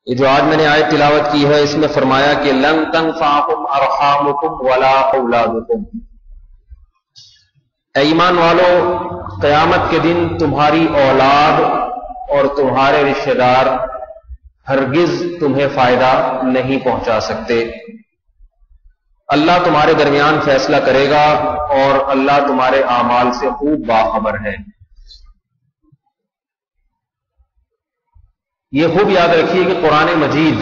یہ جو آج میں نے آیت تلاوت کی ہے اس میں فرمایا کہ لن تنفعکم ارحامکم ولا اولادکم، اے ایمان والو قیامت کے دن تمہاری اولاد اور تمہارے رشتہ دار ہرگز تمہیں فائدہ نہیں پہنچا سکتے۔ اللہ تمہارے درمیان فیصلہ کرے گا اور اللہ تمہارے اعمال سے خوب باخبر ہے۔ یہ خوب یاد رکھیے کہ قرآن مجید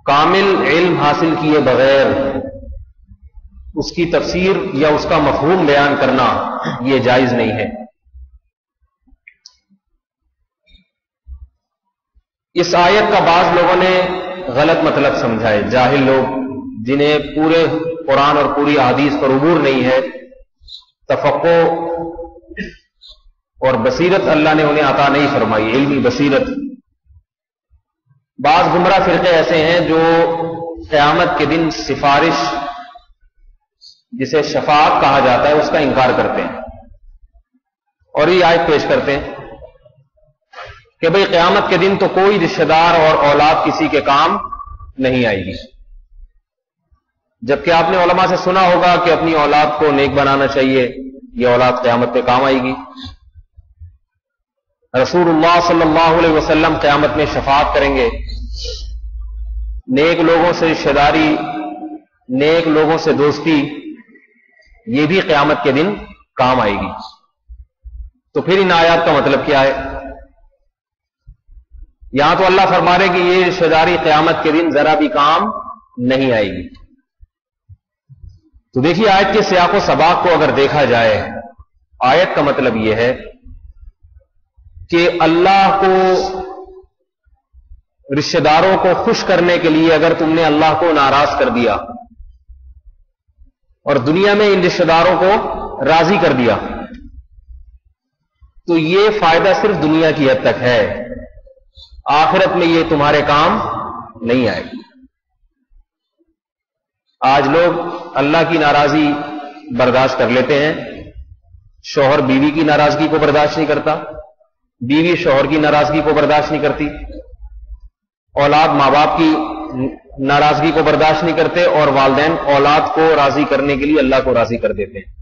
کامل علم حاصل کیے بغیر اس کی تفسیر یا اس کا مفہوم بیان کرنا یہ جائز نہیں ہے۔ اس آیت کا بعض لوگوں نے غلط مطلب سمجھا ہے، جاہل لوگ جنہیں پورے قرآن اور پوری احادیث پر عبور نہیں ہے، تفقہ اور بصیرت اللہ نے انہیں عطا نہیں فرمائی، علمی بصیرت۔ بعض گمراہ فرقے ایسے ہیں جو قیامت کے دن سفارش، جسے شفاعت کہا جاتا ہے، اس کا انکار کرتے ہیں اور یہ آیت پیش کرتے ہیں کہ بھئی قیامت کے دن تو کوئی رشتہ دار اور اولاد کسی کے کام نہیں آئے گی، جبکہ آپ نے علماء سے سنا ہوگا کہ اپنی اولاد کو نیک بنانا چاہیے، یہ اولاد قیامت پہ کام آئے گی۔ رسول اللہ صلی اللہ علیہ وسلم قیامت میں شفاعت کریں گے، نیک لوگوں سے رشتہ داری، نیک لوگوں سے دوستی، یہ بھی قیامت کے دن کام آئے گی۔ تو پھر ان آیات کا مطلب کیا ہے؟ یہاں تو اللہ فرما رہے کہ یہ رشتہ داری قیامت کے دن ذرا بھی کام نہیں آئے گی۔ تو دیکھیے آیت کے سیاق و سباق کو اگر دیکھا جائے، آیت کا مطلب یہ ہے کہ اللہ کو، رشتہ داروں کو خوش کرنے کے لیے اگر تم نے اللہ کو ناراض کر دیا اور دنیا میں ان رشتہ داروں کو راضی کر دیا تو یہ فائدہ صرف دنیا کی حد تک ہے، آخرت میں یہ تمہارے کام نہیں آئے گی۔ آج لوگ اللہ کی ناراضی برداشت کر لیتے ہیں، شوہر بیوی کی ناراضگی کو برداشت نہیں کرتا، بیوی شوہر کی ناراضگی کو برداشت نہیں کرتی، اولاد ماں باپ کی ناراضگی کو برداشت نہیں کرتے، اور والدین اولاد کو راضی کرنے کے لیے اللہ کو راضی کر دیتے ہیں۔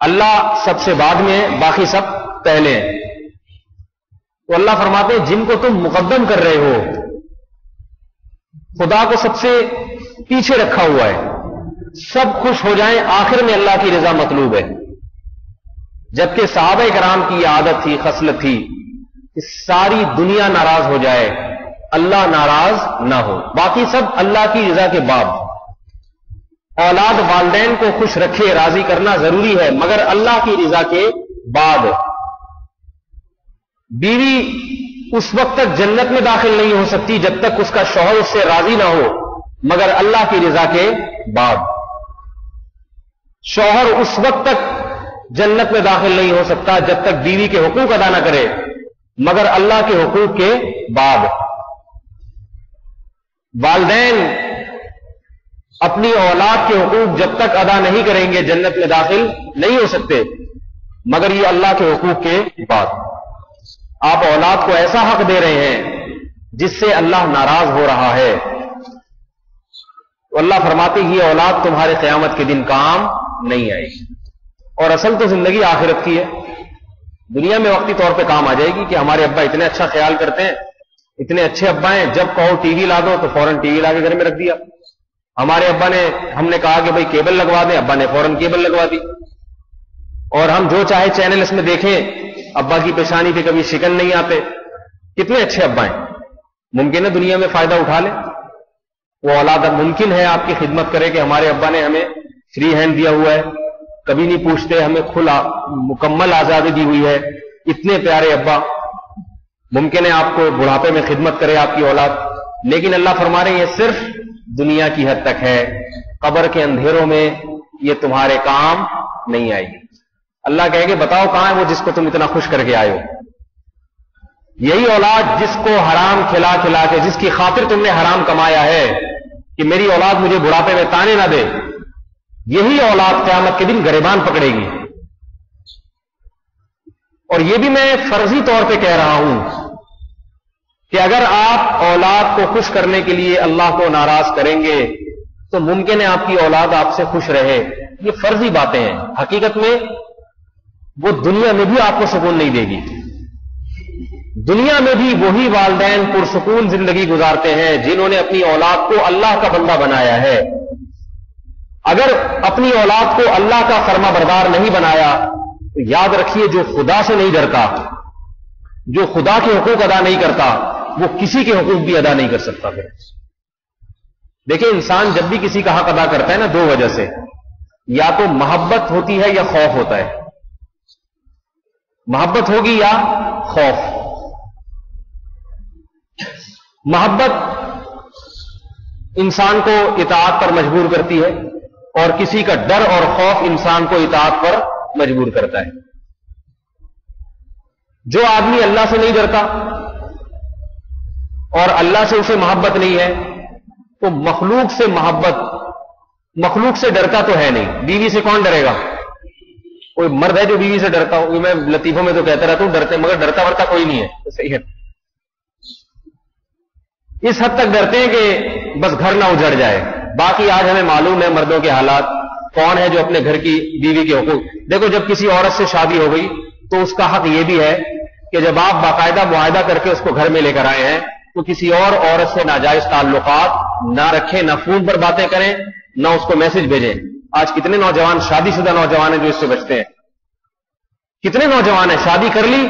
اللہ سب سے بعد میں، باقی سب پہلے ہیں۔ تو اللہ فرماتے ہیں جن کو تم مقدم کر رہے ہو، خدا کو سب سے پیچھے رکھا ہوا ہے، سب خوش ہو جائیں، آخر میں اللہ کی رضا مطلوب ہے۔ جبکہ صحابہ کرام کی یہ عادت تھی، خصلت تھی کہ ساری دنیا ناراض ہو جائے، اللہ ناراض نہ ہو، باقی سب اللہ کی رضا کے بعد۔ اولاد والدین کو خوش رکھے، راضی کرنا ضروری ہے، مگر اللہ کی رضا کے بعد۔ بیوی اس وقت تک جنت میں داخل نہیں ہو سکتی جب تک اس کا شوہر اس سے راضی نہ ہو، مگر اللہ کی رضا کے بعد۔ شوہر اس وقت تک جنت میں داخل نہیں ہو سکتا جب تک بیوی کے حقوق ادا نہ کرے، مگر اللہ کے حقوق کے بعد۔ والدین اپنی اولاد کے حقوق جب تک ادا نہیں کریں گے جنت میں داخل نہیں ہو سکتے، مگر یہ اللہ کے حقوق کے بعد۔ آپ اولاد کو ایسا حق دے رہے ہیں جس سے اللہ ناراض ہو رہا ہے، تو اللہ فرماتے ہیں یہ اولاد تمہارے قیامت کے دن کام نہیں آئے گی۔ اور اصل تو زندگی آخرت کی ہے، دنیا میں وقتی طور پہ کام آ جائے گی کہ ہمارے ابا اتنے اچھا خیال کرتے ہیں، اتنے اچھے ابا ہیں، جب کہو ٹی وی لا دو تو فوراً ٹی وی لا کے گھر میں رکھ دیا۔ ہمارے ابا نے، ہم نے کہا کہ بھئی کیبل لگوا دیں، ابا نے فوراً کیبل لگوا دی، اور ہم جو چاہے چینل اس میں دیکھیں، ابا کی پیشانی پہ کبھی شکن نہیں آتے۔ کتنے اچھے ابا ہیں، ممکن ہے دنیا میں فائدہ اٹھا لیں، وہ اولاد اب ممکن ہے آپ کی خدمت کرے کہ ہمارے ابا نے ہمیں فری ہینڈ دیا ہوا ہے، کبھی نہیں پوچھتے، ہمیں کھلا مکمل آزادی دی ہوئی ہے، اتنے پیارے ابا، ممکن ہے آپ کو بڑھاپے میں خدمت کرے آپ کی اولاد، لیکن اللہ فرما رہے ہیں یہ صرف دنیا کی حد تک ہے، قبر کے اندھیروں میں یہ تمہارے کام نہیں آئے گی۔ اللہ کہے کہ بتاؤ کہاں ہے وہ جس کو تم اتنا خوش کر کے آئے ہو؟ یہی اولاد جس کو حرام کھلا کھلا کے، جس کی خاطر تم نے حرام کمایا ہے کہ میری اولاد مجھے بڑھاپے میں تانے نہ دے، یہی اولاد قیامت کے دن گریبان پکڑے گی۔ اور یہ بھی میں فرضی طور پہ کہہ رہا ہوں کہ اگر آپ اولاد کو خوش کرنے کے لیے اللہ کو ناراض کریں گے تو ممکن ہے آپ کی اولاد آپ سے خوش رہے. یہ فرضی باتیں ہیں. حقیقت میں وہ دنیا میں بھی آپ کو سکون نہیں دے گی. دنیا میں بھی وہی والدین پرسکون زندگی گزارتے ہیں جنہوں نے اپنی اولاد کو اللہ کا بندہ بنایا ہے. اگر اپنی اولاد کو اللہ کا فرما بردار نہیں بنایا تو یاد رکھیے جو خدا سے نہیں ڈرتا, جو خدا کے حقوق ادا نہیں کرتا, وہ کسی کے حقوق بھی ادا نہیں کر سکتا. پھر دیکھیں, انسان جب بھی کسی کا حق ادا کرتا ہے نا, دو وجہ سے, یا تو محبت ہوتی ہے یا خوف ہوتا ہے. محبت ہوگی یا خوف. محبت انسان کو اطاعت پر مجبور کرتی ہے اور کسی کا ڈر اور خوف انسان کو اطاعت پر مجبور کرتا ہے. جو آدمی اللہ سے نہیں ڈرتا اور اللہ سے اسے محبت نہیں ہے تو مخلوق سے محبت, مخلوق سے ڈرتا تو ہے نہیں. بیوی سے کون ڈرے گا؟ کوئی مرد ہے جو بیوی سے ڈرتا ہو؟ میں لطیفوں میں تو کہتا رہتا ہوں ڈرتے, مگر ڈرتا ورتا کوئی نہیں ہے. تو صحیح ہے. اس حد تک ڈرتے ہیں کہ بس گھر نہ اجڑ جائے. باقی آج ہمیں معلوم ہے مردوں کے حالات. کون ہے جو اپنے گھر کی بیوی کے حقوق, دیکھو جب کسی عورت سے شادی ہو گئی تو اس کا حق یہ بھی ہے کہ جب آپ باقاعدہ معاہدہ کر کے اس کو گھر میں لے کر آئے ہیں تو کسی اور عورت سے ناجائز تعلقات نہ رکھیں, نہ فون پر باتیں کریں, نہ اس کو میسج بھیجیں. آج کتنے نوجوان, شادی شدہ نوجوان ہیں جو اس سے بچتے ہیں. کتنے نوجوان ہیں شادی کر لی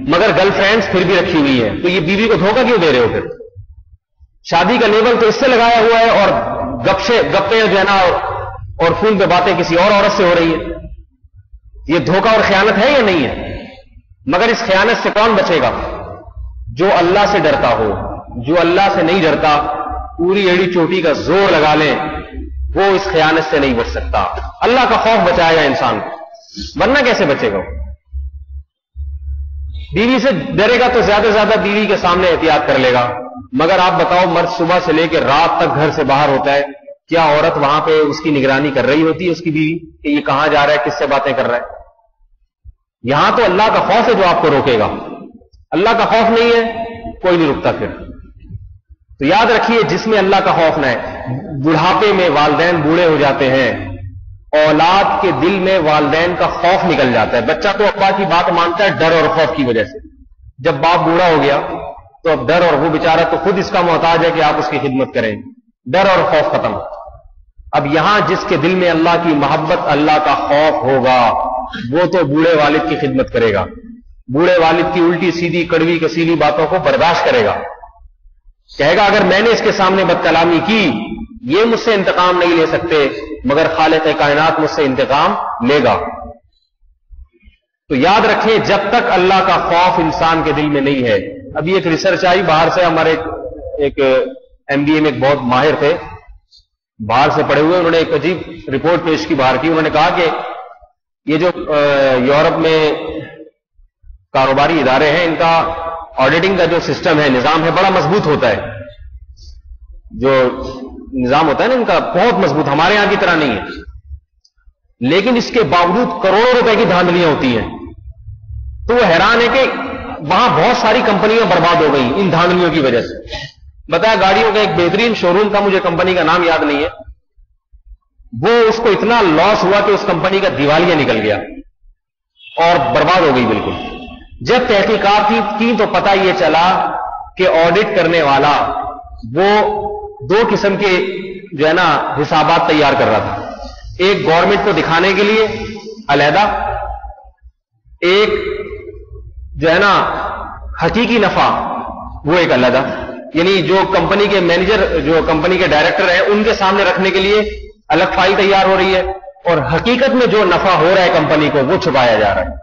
مگر گرل فرینڈز پھر بھی رکھی ہوئی ہیں. تو یہ بیوی کو دھوکہ کیوں دے رہے ہو؟ پھر شادی کا لیبل تو اس سے لگایا ہوا ہے اور گپیں جو ہے نا اور فون پہ باتیں کسی اور عورت سے ہو رہی ہے. یہ دھوکہ اور خیانت ہے یا نہیں ہے؟ مگر اس خیانت سے کون بچے گا؟ جو اللہ سے ڈرتا ہو. جو اللہ سے نہیں ڈرتا, پوری ایڑی چوٹی کا زور لگا لیں, وہ اس خیانت سے نہیں بچ سکتا. اللہ کا خوف بچائے گا انسان کو, ورنہ کیسے بچے گا؟ بیوی سے ڈرے گا تو زیادہ سے زیادہ بیوی کے سامنے احتیاط کر لے گا. مگر آپ بتاؤ, مرد صبح سے لے کے رات تک گھر سے باہر ہوتا ہے, کیا عورت وہاں پہ اس کی نگرانی کر رہی ہوتی ہے اس کی بیوی کہ یہ کہاں جا رہا ہے, کس سے باتیں کر رہا ہے؟ یہاں تو اللہ کا خوف ہے جو آپ کو روکے گا. اللہ کا خوف نہیں ہے, کوئی نہیں رکتا. پھر تو یاد رکھیے, جس میں اللہ کا خوف نہ ہے, بڑھاپے میں والدین بوڑھے ہو جاتے ہیں, اولاد کے دل میں والدین کا خوف نکل جاتا ہے. بچہ تو ابا کی بات مانتا ہے ڈر اور خوف کی وجہ سے. جب باپ بوڑھا ہو گیا تو اب ڈر, اور وہ بیچارہ تو خود اس کا محتاج ہے کہ آپ اس کی خدمت کریں. ڈر اور خوف ختم. اب یہاں جس کے دل میں اللہ کی محبت, اللہ کا خوف ہوگا, وہ تو بوڑھے والد کی خدمت کرے گا. بوڑھے والد کی الٹی سیدھی کڑوی کسیلی باتوں کو برداشت کرے گا. کہے گا اگر میں نے اس کے سامنے بد کلامی کی, یہ مجھ سے انتقام نہیں لے سکتے, مگر خالق کائنات مجھ سے انتقام لے گا. تو یاد رکھیں, جب تک اللہ کا خوف انسان کے دل میں نہیں ہے. ابھی ایک ریسرچ آئی باہر سے, ہمارے ایک ایم بی اے میں ایک بہت ماہر تھے, باہر سے پڑھے ہوئے, انہوں نے ایک عجیب رپورٹ پیش کی باہر کی. انہوں نے کہا کہ یہ جو یورپ میں کاروباری ادارے ہیں, ان کا آڈیٹنگ کا جو سسٹم ہے, نظام ہے, بڑا مضبوط ہوتا ہے. جو نظام ہوتا ہے نا ان کا بہت مضبوط, ہمارے یہاں کی طرح نہیں ہے. لیکن اس کے باوجود کروڑوں روپے کی دھاندلیاں ہوتی ہیں. تو وہ حیران ہے کہ وہاں بہت ساری کمپنیاں برباد ہو گئی ان دھاندلیوں کی وجہ سے. بتایا گاڑیوں کا ایک بہترین شو روم تھا, مجھے کمپنی کا نام یاد نہیں ہے, وہ اس کو اتنا لاس ہوا کہ اس کمپنی کا دیوالیہ نکل گیا اور برباد ہو گئی بالکل. جب تحقیقات کی تو پتہ یہ چلا کہ آڈٹ کرنے والا وہ دو قسم کے جو ہے نا حسابات تیار کر رہا تھا. ایک گورنمنٹ کو دکھانے کے لیے علیحدہ, ایک جو ہے نا حقیقی نفع وہ ایک علیحدہ. یعنی جو کمپنی کے مینیجر, جو کمپنی کے ڈائریکٹر ہیں, ان کے سامنے رکھنے کے لیے الگ فائل تیار ہو رہی ہے, اور حقیقت میں جو نفع ہو رہا ہے کمپنی کو وہ چھپایا جا رہا ہے.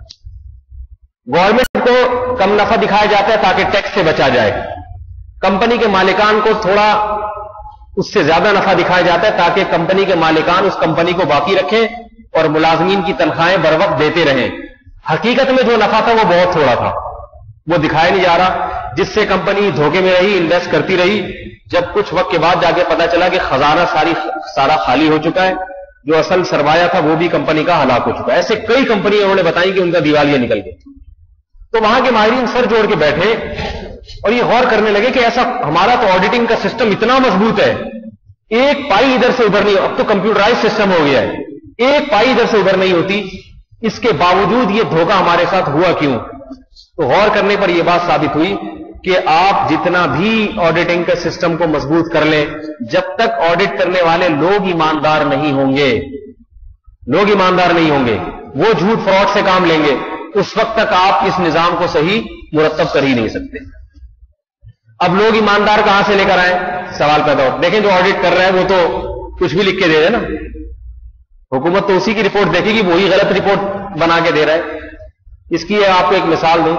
گورنمنٹ کو کم نفع دکھایا جاتا ہے تاکہ ٹیکس سے بچا جائے, کمپنی کے مالکان کو تھوڑا اس سے زیادہ نفع دکھایا جاتا ہے تاکہ کمپنی کے مالکان اس کمپنی کو باقی رکھیں اور ملازمین کی تنخواہیں بر وقت دیتے رہیں. حقیقت میں جو نفع تھا وہ بہت تھوڑا تھا, وہ دکھایا نہیں جا رہا, جس سے کمپنی دھوکے میں رہی, انویسٹ کرتی رہی. جب کچھ وقت کے بعد جا کے پتا چلا کہ خزانہ سارا خالی ہو چکا ہے, جو اصل سرمایہ تھا وہ بھی کمپنی کا ہلاک ہو چکا ہے. ایسے کئی کمپنیاں انہوں نے بتائی کہ ان کا دیوالیہ نکل گیا. تو وہاں کے ماہرین سر جوڑ کے بیٹھے اور یہ غور کرنے لگے کہ ایسا ہمارا تو آڈیٹنگ کا سسٹم اتنا مضبوط ہے، ایک پائی ادھر سے ادھر نہیں، اب تو کمپیوٹرائز سسٹم ہو گیا ہے، ایک پائی ادھر سے ادھر نہیں ہوتی، اس کے باوجود یہ دھوکہ ہمارے ساتھ ہوا کیوں؟ تو غور کرنے پر یہ بات ثابت ہوئی کہ آپ جتنا بھی آڈیٹنگ کے سسٹم کو مضبوط کر لیں، جب تک آڈٹ کرنے والے لوگ ایماندار نہیں ہوں گے، وہ جھوٹ فراڈ سے کام لیں گے، اس وقت تک آپ اس نظام کو صحیح مرتب کر ہی نہیں سکتے۔ اب لوگ ایماندار کہاں سے لے کر آئیں؟ سوال پیدا ہو، دیکھیں جو آڈٹ کر رہا ہے وہ تو کچھ بھی لکھ کے دے رہے نا، حکومت تو اسی کی رپورٹ دیکھے گی، وہی غلط رپورٹ بنا کے دے رہا ہے۔ اس کی آپ کو ایک مثال دوں،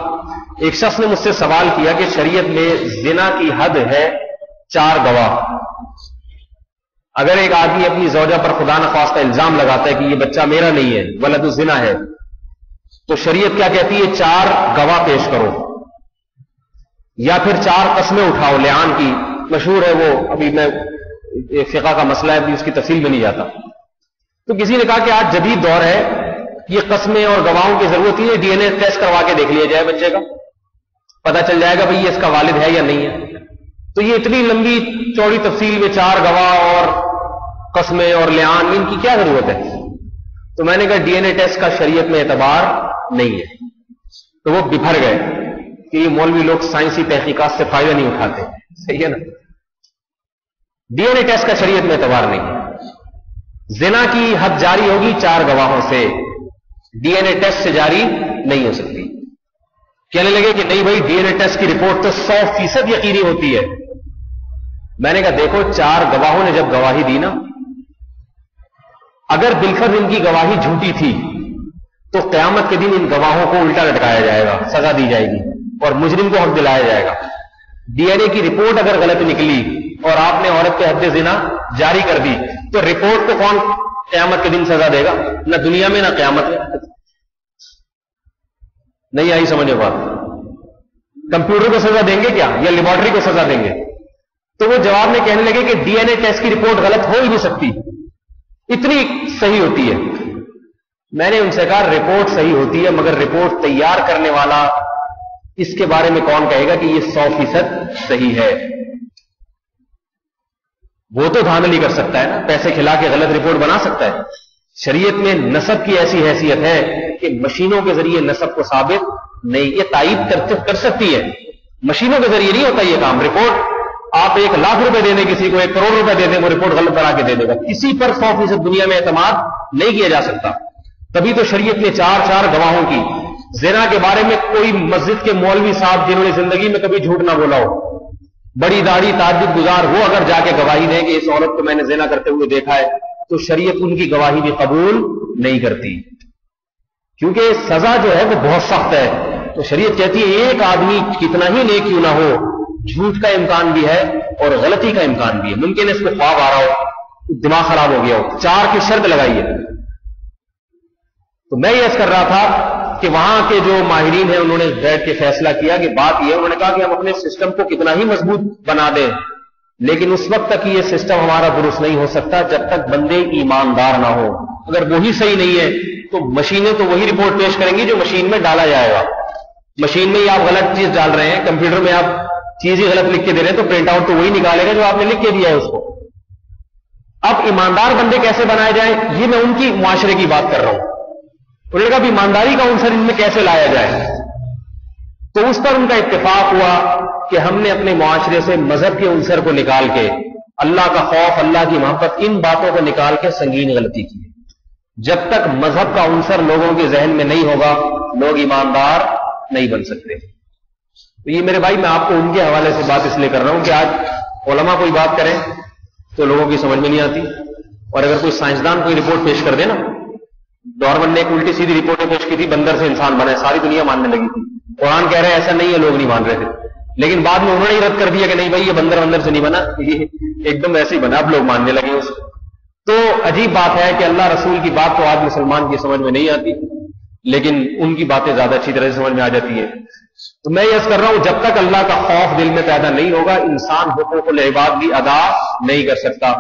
ایک شخص نے مجھ سے سوال کیا کہ شریعت میں زنا کی حد ہے 4 گواہ۔ اگر ایک آدمی اپنی زوجہ پر خدا نخواستہ الزام لگاتا ہے کہ یہ بچہ میرا نہیں ہے، ولد الزنا ہے، تو شریعت کیا کہتی ہے؟ 4 گواہ پیش کرو، یا پھر 4 قسمیں اٹھاؤ، لعان کی مشہور ہے وہ، ابھی میں فقہ کا مسئلہ ہے، ابھی اس کی تفصیل میں نہیں جاتا۔ تو کسی نے کہا کہ آج جدید دور ہے، یہ قسمیں اور گواہوں کی ضرورت ہی ہے، ڈی این اے ٹیسٹ کروا کے دیکھ لیا جائے بچے کا، پتہ چل جائے گا بھئی یہ اس کا والد ہے یا نہیں ہے۔ تو یہ اتنی لمبی چوڑی تفصیل میں 4 گواہ اور قسمیں اور لعان، ان کی کیا ضرورت ہے؟ تو میں نے کہا ڈی این اے ٹیسٹ کا شریعت میں اعتبار نہیں ہے۔ تو وہ بپھر گئے کہ یہ مولوی لوگ سائنسی تحقیقات سے فائدہ نہیں اٹھاتے، صحیح ہے نا؟ ڈی این اے ٹیسٹ کا شریعت میں اعتبار نہیں ہے۔ زنا کی حد جاری ہوگی 4 گواہوں سے، ڈی این اے ٹیسٹ سے جاری نہیں ہو سکتی۔ کہنے لگے کہ نہیں بھائی ڈی این اے ٹیسٹ کی رپورٹ تو 100% یقینی ہوتی ہے۔ میں نے کہا دیکھو 4 گواہوں نے جب گواہی دی نا، اگر بالفرض ان کی گواہی جھوٹی تھی تو قیامت کے دن ان گواہوں کو الٹا لٹکایا جائے گا، سزا دی جائے گی اور مجرم کو حق دلایا جائے گا۔ ڈی این اے کی رپورٹ اگر غلط نکلی اور آپ نے عورت پہ حد زنا جاری کر دی تو رپورٹ کو کون قیامت کے دن سزا دے گا؟ نہ دنیا میں نہ قیامت میں۔ نہیں آئی سمجھ میں بات؟ کمپیوٹر کو سزا دیں گے کیا، یا لیبارٹری کو سزا دیں گے؟ تو وہ جواب میں کہنے لگے کہ ڈی این اے ٹیسٹ کی رپورٹ غلط ہو ہی نہیں سکتی، اتنی صحیح ہوتی ہے۔ میں نے ان سے کہا رپورٹ صحیح ہوتی ہے، مگر رپورٹ تیار کرنے والا اس کے بارے میں کون کہے گا کہ یہ 100% صحیح ہے؟ وہ تو دھاندلی کر سکتا ہے نا، پیسے کھلا کے غلط رپورٹ بنا سکتا ہے۔ شریعت میں نسب کی ایسی حیثیت ہے کہ مشینوں کے ذریعے نسب کو ثابت نہیں، یہ تائید کر سکتی ہے، مشینوں کے ذریعے نہیں ہوتا یہ کام۔ رپورٹ آپ 1 لاکھ روپے دے دیں کسی کو، 1 کروڑ روپے دے دیں، وہ رپورٹ غلط بنا کے دے دے گا، کسی پر 100% دنیا میں اعتماد نہیں کیا جا سکتا۔ تبھی تو شریعت نے 4 گواہوں کی، زنا کے بارے میں کوئی مسجد کے مولوی صاحب جنہوں نے زندگی میں کبھی جھوٹ نہ بولا ہو، بڑی داڑھی تہجد گزار، وہ اگر جا کے گواہی دیں کہ اس عورت کو میں نے زنا کرتے ہوئے دیکھا ہے، تو شریعت ان کی گواہی بھی قبول نہیں کرتی، کیونکہ سزا جو ہے وہ بہت سخت ہے۔ تو شریعت کہتی ہے ایک آدمی کتنا ہی نیک کیوں نہ ہو، جھوٹ کا امکان بھی ہے اور غلطی کا امکان بھی ہے، ممکن ہے اس کو خواب آ رہا ہو، دماغ خراب ہو گیا ہو، 4 کی شرط لگائی ہے۔ تو میں یہ عرض کر رہا تھا کہ وہاں کے جو ماہرین ہیں انہوں نے بیٹھ کے فیصلہ کیا کہ بات یہ ہے، انہوں نے کہا کہ ہم اپنے سسٹم کو کتنا ہی مضبوط بنا دیں، لیکن اس وقت تک یہ سسٹم ہمارا درست نہیں ہو سکتا جب تک بندے ایماندار نہ ہو۔ اگر وہی صحیح نہیں ہے تو مشینیں تو وہی رپورٹ پیش کریں گی جو مشین میں ڈالا جائے گا۔ مشین میں ہی آپ غلط چیز ڈال رہے ہیں، کمپیوٹر میں آپ چیز ہی غلط لکھ کے دے رہے ہیں، تو پرنٹ آؤٹ تو وہی نکالے گا جو آپ نے لکھ کے دیا ہے اس کو۔ اب ایماندار بندے کیسے بنائے جائیں، یہ میں ان کی معاشرے کی بات کر رہا ہوں۔ انہوں نے کہا بھی ایمانداری کا عنصر ان میں کیسے لایا جائے، تو اس پر ان کا اتفاق ہوا کہ ہم نے اپنے معاشرے سے مذہب کے عنصر کو نکال کے، اللہ کا خوف، اللہ کی محبت، ان باتوں کو نکال کے سنگین غلطی کی۔ جب تک مذہب کا عنصر لوگوں کے ذہن میں نہیں ہوگا، لوگ ایماندار نہیں بن سکتے۔ تو یہ میرے بھائی میں آپ کو ان کے حوالے سے بات اس لیے کر رہا ہوں کہ آج علماء کوئی بات کریں تو لوگوں کی سمجھ میں نہیں آتی، اور اگر کوئی سائنسدان کوئی رپورٹ پیش کر دے نا، ڈارون نے ایک الٹی سیدھی رپورٹ پیش کی تھی، بندر سے انسان بنا، ساری دنیا ماننے لگی تھی۔ قرآن کہہ رہے ہیں ایسا نہیں ہے، لوگ نہیں مان رہے تھے، لیکن بعد میں انہوں نے ہی رد کر دیا کہ نہیں بھائی یہ بندر سے نہیں بنا، یہ ایک دم ایسے ہی بنا، اب لوگ ماننے لگے اس کو۔ تو عجیب بات ہے کہ اللہ رسول کی بات تو آج مسلمان کی سمجھ میں نہیں آتی، لیکن ان کی باتیں زیادہ اچھی طرح سے سمجھ میں آ جاتی ہے۔ تو میں یہ کر رہا ہوں جب تک اللہ کا خوف دل میں پیدا نہیں ہوگا، انسان حقوق العباد بھی ادا نہیں کر سکتا۔